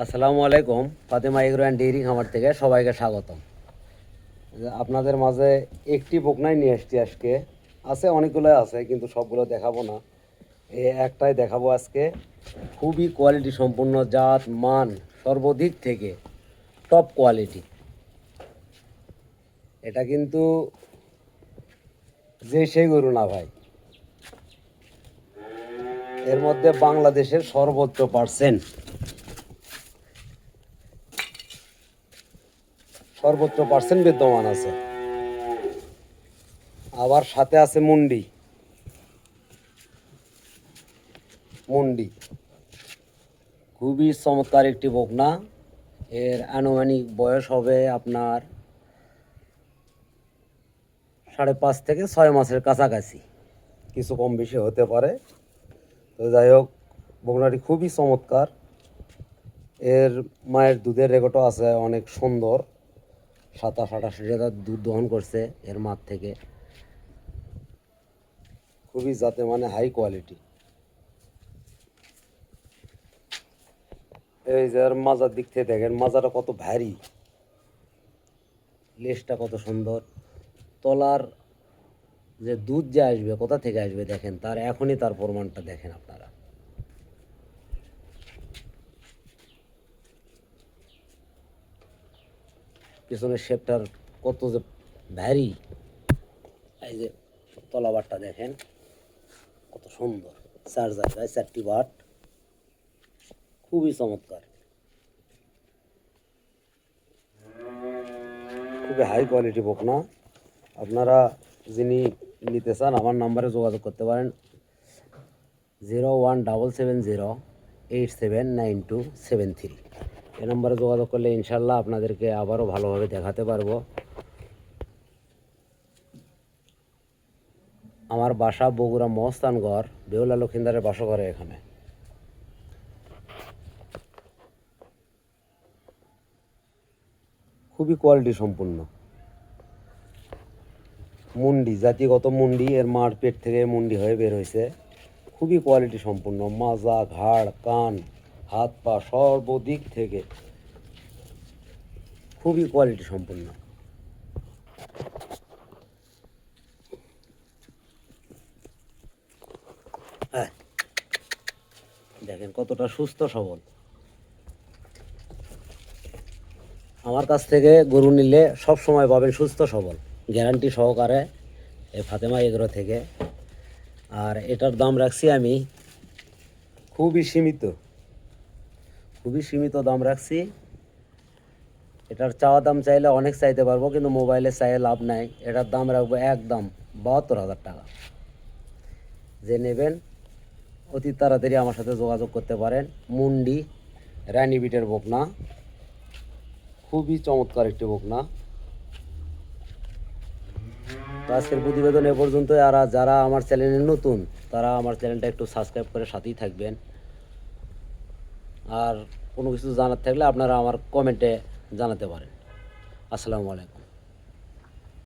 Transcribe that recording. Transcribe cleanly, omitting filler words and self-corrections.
আসসালামু আলাইকুম। Fatema agro and dairy খামার থেকে সবাইকে স্বাগতম। আপনাদের মাঝে একটি বকনাই নিয়ে এসেছি আজকে। আছে অনেকগুলো আছে, কিন্তু সবগুলো দেখাবো না। একটাই দেখাবো আজকে। খুবই কোয়ালিটি সম্পূর্ণ, জাত মান সর্বদিক থেকে টপ কোয়ালিটি। এটা কিন্তু যে সেই গরু না ভাই, এর মধ্যে বাংলাদেশের সর্বোচ্চ পার্সেন্ট বিদ্যমান আছে। আবার সাথে আছে মুন্ডি। খুবই চমৎকার একটি বকনা। এর আনুমানিক বয়স হবে আপনার 5.5 থেকে 6 মাসের কাছাকাছি, কিছু কম বেশি হতে পারে। তো যাই হোক, বকনাটি খুবই চমৎকার। এর মায়ের দুধের রেকর্ডও আছে অনেক সুন্দর। 27-28 লিটার দুধ দহন করছে এর মাঠ থেকে। খুবই যাতে মানে হাই কোয়ালিটি। এই যে আর মাজার দিক থেকে দেখেন, মাজাটা কত ভারী, লেজটা কত সুন্দর। তলার যে দুধ যে আসবে কোথা থেকে আসবে দেখেন, তার এখনই তার প্রমাণটা দেখেন আপনারা। পিছনের শেপটার কত যে ভারী। এই যে তলাবারটা দেখেন কত সুন্দর, 4 জায়গায় 4টি বাট, খুবই চমৎকার, খুবই হাই কোয়ালিটি বকনা। আপনারা যিনি নিতে চান আমার নাম্বারে যোগাযোগ করতে পারেন, 01770879273। এই নম্বরে যোগাযোগ করলে ইনশাল্লাহ আপনাদেরকে আবারও ভালোভাবে দেখাতে পারবো। আমার বাসা বগুড়া মহস্থানগড়, বেহুলা লক্ষিন্দারের বাসঘরে। এখানে খুবই কোয়ালিটি সম্পূর্ণ মুন্ডি, জাতিগত মুন্ডি। এর মার পেট থেকে মুন্ডি হয়ে বের হয়েছে। খুবই কোয়ালিটি সম্পূর্ণ, মাজা, ঘাড়, কান, হাত পা সর্বদিক থেকে খুবই কোয়ালিটি সম্পূর্ণ। হ্যাঁ, দেখেন কতটা সুস্থ সবল। আমার কাছ থেকে গরু নিলে সব সময় পাবেন সুস্থ সবল, গ্যারান্টি সহকারে, এই ফাতেমা এগ্রো থেকে। আর এটার দাম রাখছি আমি খুবই সীমিত দাম রাখছি। এটার চাওয়া দাম চাইলে অনেক চাইতে পারবো, কিন্তু মোবাইলে চাইলে লাভ নাই। এটার দাম রাখবো একদম 72,000 টাকা। যে নেবেন অতি তাড়াতাড়ি আমার সাথে যোগাযোগ করতে পারেন। মুন্ডি রানী বিটের বকনা, খুবই চমৎকার একটি বকনা। তো আজকের প্রতিবেদন এ পর্যন্ত। আর যারা আমার চ্যানেলে নতুন, তারা আমার চ্যানেলটা একটু সাবস্ক্রাইব করে সাথেই থাকবেন। আর কোনো কিছু জানার থাকলে আপনারা আমার কমেন্টে জানাতে পারেন। আসসালামু আলাইকুম।